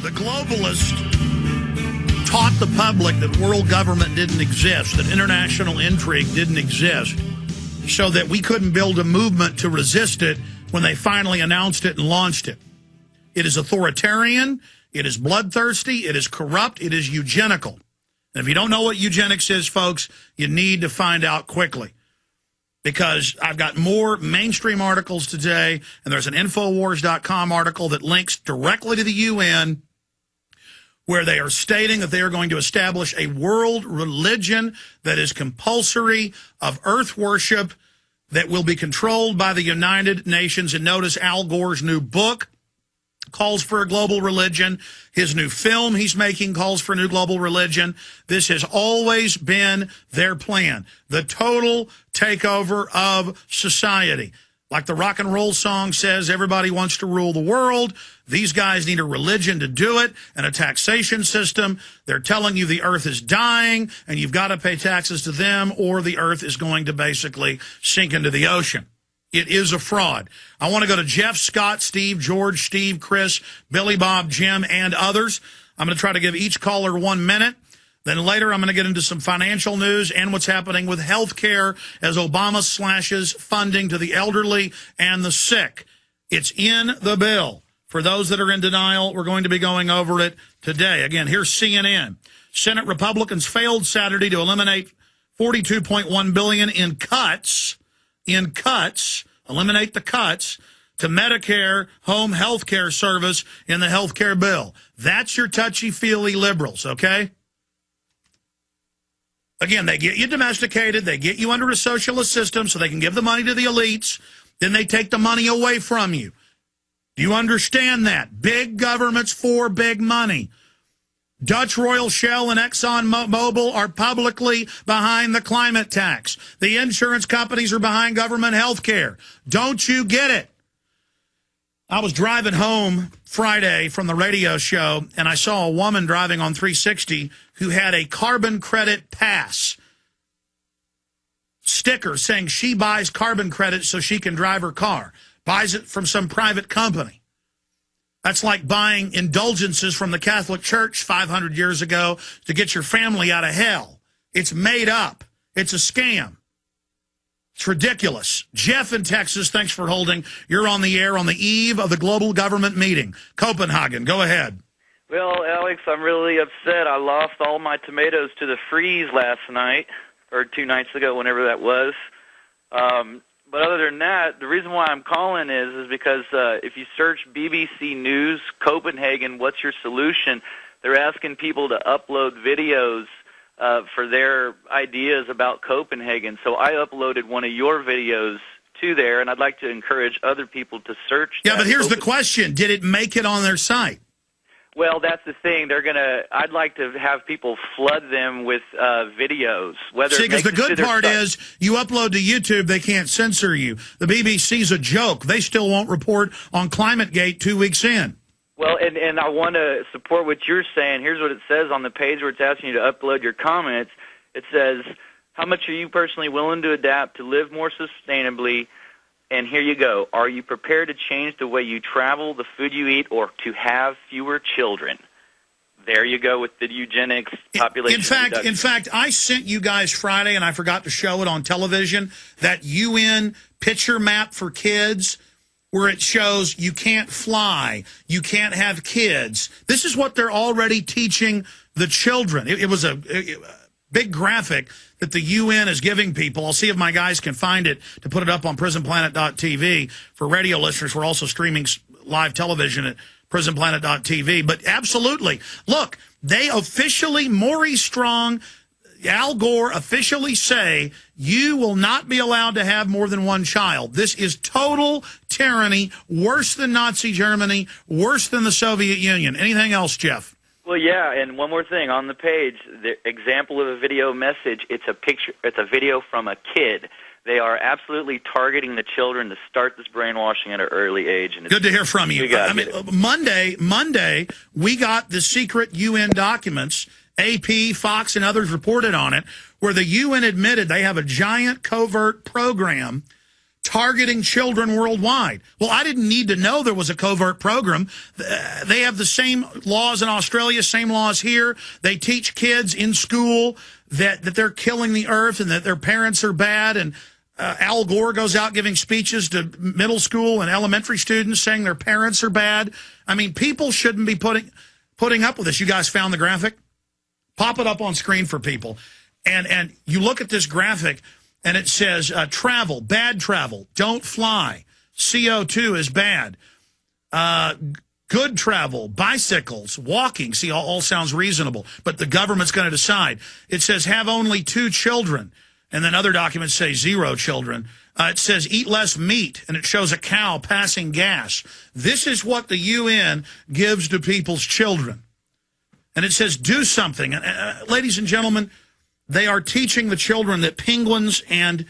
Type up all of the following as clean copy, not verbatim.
The globalists taught the public that world government didn't exist, that international intrigue didn't exist, so that we couldn't build a movement to resist it when they finally announced it and launched it. It is authoritarian, it is bloodthirsty, it is corrupt, it is eugenical. And if you don't know what eugenics is, folks, you need to find out quickly. Because I've got more mainstream articles today, and there's an Infowars.com article that links directly to the UN, where they are stating that they are going to establish a world religion that is compulsory of earth worship that will be controlled by the United Nations. And notice Al Gore's new book calls for a global religion. His new film he's making calls for a new global religion. This has always been their plan. The total takeover of society. Like the rock and roll song says, everybody wants to rule the world. These guys need a religion to do it and a taxation system. They're telling you the earth is dying and you've got to pay taxes to them or the earth is going to basically sink into the ocean. It is a fraud. I want to go to Jeff, Scott, Steve, George, Steve, Chris, Billy, Bob, Jim, and others. I'm going to try to give each caller 1 minute. Then later, I'm going to get into some financial news and what's happening with health care as Obama slashes funding to the elderly and the sick. It's in the bill. For those that are in denial, we're going to be going over it today. Again, here's CNN. Senate Republicans failed Saturday to eliminate $42.1 billion in cuts, eliminate the cuts to Medicare home health care service in the health care bill. That's your touchy-feely liberals, okay? Again, they get you domesticated. They get you under a socialist system so they can give the money to the elites. Then they take the money away from you. Do you understand that? Big government's for big money. Dutch Royal Shell and Exxon Mobil are publicly behind the climate tax. The insurance companies are behind government health care. Don't you get it? I was driving home Friday from the radio show, and I saw a woman driving on 360 who had a carbon credit pass sticker saying she buys carbon credits so she can drive her car, buys it from some private company. That's like buying indulgences from the Catholic Church 500 years ago to get your family out of hell. It's made up. It's a scam. It's ridiculous. Jeff in Texas, thanks for holding. You're on the air on the eve of the global government meeting. Copenhagen, go ahead. Well, Alex, I'm really upset. I lost all my tomatoes to the freeze last night, or 2 nights ago, whenever that was. But other than that, the reason why I'm calling is because if you search BBC News Copenhagen, what's your solution? They're asking people to upload videos for their ideas about Copenhagen. So I uploaded one of your videos to there, and I'd like to encourage other people to search. Yeah, but here's the question. Did it make it on their site? Well, that's the thing. I'd like to have people flood them with videos. See, because the good part is you upload to YouTube, they can't censor you. The BBC's a joke. They still won't report on ClimateGate 2 weeks in. Well, and I want to support what you're saying. Here's what it says on the page where it's asking you to upload your comments. It says, how much are you personally willing to adapt to live more sustainably? And here you go. Are you prepared to change the way you travel, the food you eat, or to have fewer children? There you go with the eugenics population. In fact, I sent you guys Friday, and I forgot to show it on television, that UN picture map for kids where it shows you can't fly, you can't have kids. This is what they're already teaching the children. It was a big graphic that the UN is giving people. I'll see if my guys can find it to put it up on prisonplanet.tv. For radio listeners, we're also streaming live television at prisonplanet.tv. But absolutely, look, they officially, Maurice Strong, Al Gore officially say you will not be allowed to have more than one child. This is total tyranny, worse than Nazi Germany, worse than the Soviet Union. Anything else, Jeff? Well, yeah, and one more thing. On the page, the example of a video message, it's a video from a kid. They are absolutely targeting the children to start this brainwashing at an early age. And good to hear from you. Monday, we got the secret UN documents. AP, Fox, and others reported on it, where the UN admitted they have a giant covert program targeting children worldwide. Well, I didn't need to know there was a covert program. They have the same laws in Australia, same laws here. They teach kids in school that they're killing the earth and that their parents are bad. And Al Gore goes out giving speeches to middle school and elementary students saying their parents are bad. I mean, people shouldn't be putting up with this. You guys found the graphic? Pop it up on screen for people. And you look at this graphic, and it says travel, bad travel, don't fly. CO2 is bad. Good travel, bicycles, walking. See, all sounds reasonable, but the government's going to decide. It says have only 2 children, and then other documents say 0 children. It says eat less meat, and it shows a cow passing gas. This is what the UN gives to people's children. And it says do something. Ladies and gentlemen, they are teaching the children that penguins and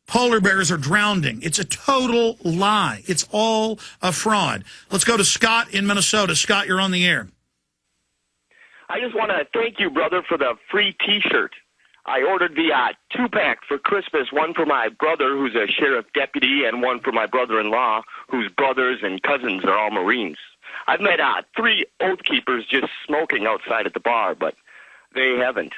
polar bears are drowning. It's a total lie. It's all a fraud. Let's go to Scott in Minnesota. Scott, you're on the air. I just want to thank you, brother, for the free T-shirt. I ordered the 2-pack for Christmas, one for my brother, who's a sheriff deputy, and one for my brother-in-law, whose brothers and cousins are all Marines. I've met 3 Oath Keepers just smoking outside at the bar, but they haven't.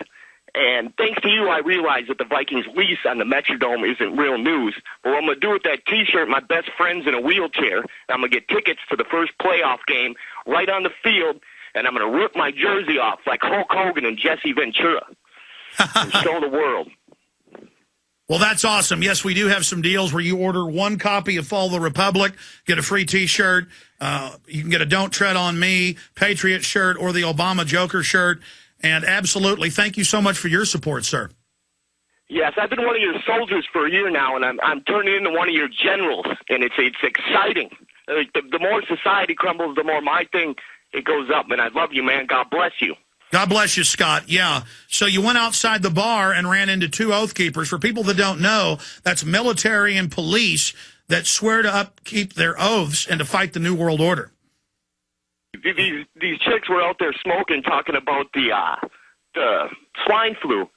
And thanks to you, I realized that the Vikings' lease on the Metrodome isn't real news. But what I'm going to do with that T-shirt, my best friend's in a wheelchair, and I'm going to get tickets to the first playoff game right on the field, and I'm going to rip my jersey off like Hulk Hogan and Jesse Ventura and show the world. Well, that's awesome. Yes, we do have some deals where you order 1 copy of Follow the Republic, get a free T-shirt. You can get a Don't Tread on Me Patriot shirt or the Obama Joker shirt. And absolutely, thank you so much for your support, sir. Yes, I've been one of your soldiers for a year now, and I'm turning into one of your generals, and it's exciting. The more society crumbles, the more my thing, it goes up. And I love you, man. God bless you. God bless you, Scott. Yeah. So you went outside the bar and ran into 2 Oath Keepers. For people that don't know, that's military and police that swear to upkeep their oaths and to fight the New World Order. These chicks were out there smoking, talking about the swine flu,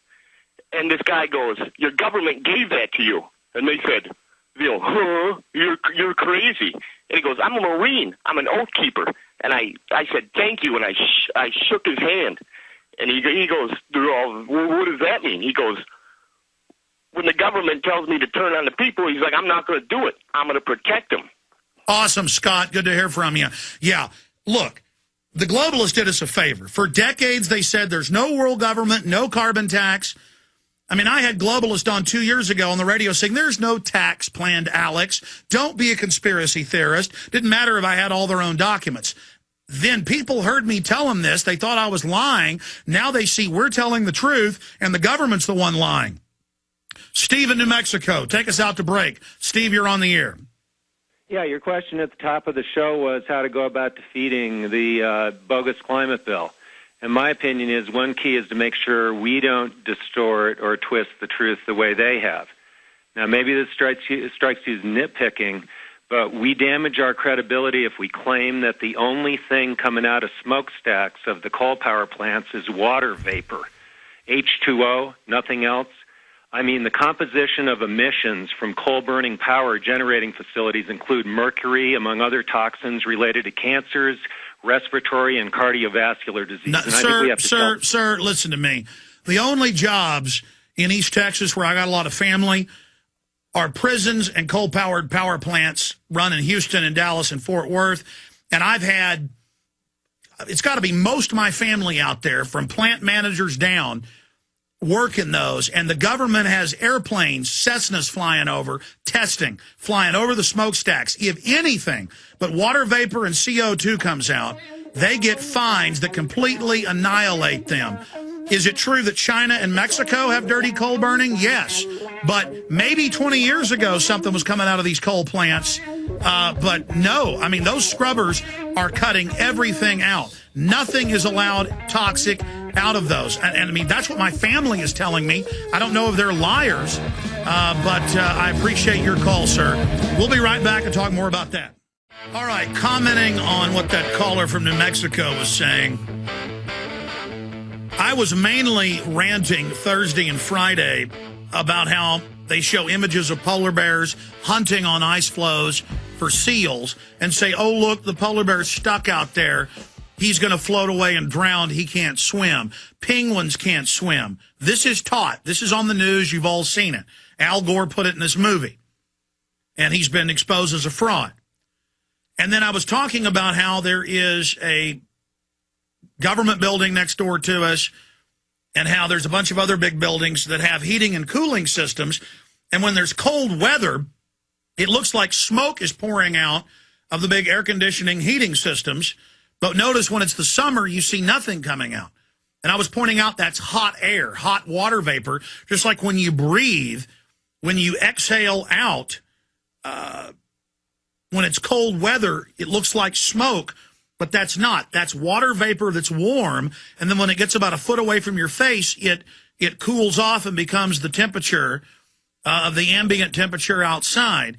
and this guy goes, "Your government gave that to you," and they said, "Huh? You're crazy." And he goes, "I'm a Marine. I'm an Oath Keeper," and I said, "Thank you," and I shook his hand, and he goes, "Well, what does that mean?" He goes, "When the government tells me to turn on the people," he's like, "I'm not going to do it. I'm going to protect them." Awesome, Scott. Good to hear from you. Yeah. Look, the globalists did us a favor. For decades, they said there's no world government, no carbon tax. I mean, I had globalists on 2 years ago on the radio saying there's no tax planned, Alex. Don't be a conspiracy theorist. Didn't matter if I had all their own documents. Then people heard me tell them this. They thought I was lying. Now they see we're telling the truth, and the government's the one lying. Steve in New Mexico, take us out to break. Steve, you're on the air. Yeah, your question at the top of the show was how to go about defeating the bogus climate bill. And my opinion is one key is to make sure we don't distort or twist the truth the way they have. Now, maybe this strikes you as nitpicking, but we damage our credibility if we claim that the only thing coming out of smokestacks of the coal power plants is water vapor, H2O, nothing else. I mean, the composition of emissions from coal-burning power generating facilities include mercury, among other toxins related to cancers, respiratory, and cardiovascular disease. No, sir, listen to me. The only jobs in East Texas where I got a lot of family are prisons and coal-powered power plants run in Houston and Dallas and Fort Worth. And I've had, it's got to be most of my family out there, from plant managers down, work in those, and the government has airplanes, Cessnas flying over, testing, flying over the smokestacks. If anything but water vapor and CO2 comes out, they get fines that completely annihilate them. Is it true that China and Mexico have dirty coal burning? Yes. But maybe 20 years ago something was coming out of these coal plants. But no, I mean, those scrubbers are cutting everything out. Nothing is allowed toxic out of those. And I mean, that's what my family is telling me. I don't know if they're liars, but I appreciate your call, sir. We'll be right back and talk more about that. All right, commenting on what that caller from New Mexico was saying, I was mainly ranting Thursday and Friday about how They show images of polar bears hunting on ice floes for seals and say, oh, look, the polar bear's stuck out there. He's going to float away and drown. He can't swim. Penguins can't swim. This is taught. This is on the news. You've all seen it. Al Gore put it in this movie. And he's been exposed as a fraud. And then I was talking about how there is a government building next door to us and how there's a bunch of other big buildings that have heating and cooling systems. And when there's cold weather, it looks like smoke is pouring out of the big air conditioning heating systems. But notice when it's the summer, you see nothing coming out. And I was pointing out that's hot air, hot water vapor, just like when you breathe, when you exhale out, when it's cold weather, it looks like smoke, but that's not. That's water vapor that's warm, and then when it gets about a foot away from your face, it cools off and becomes the temperature of the ambient temperature outside.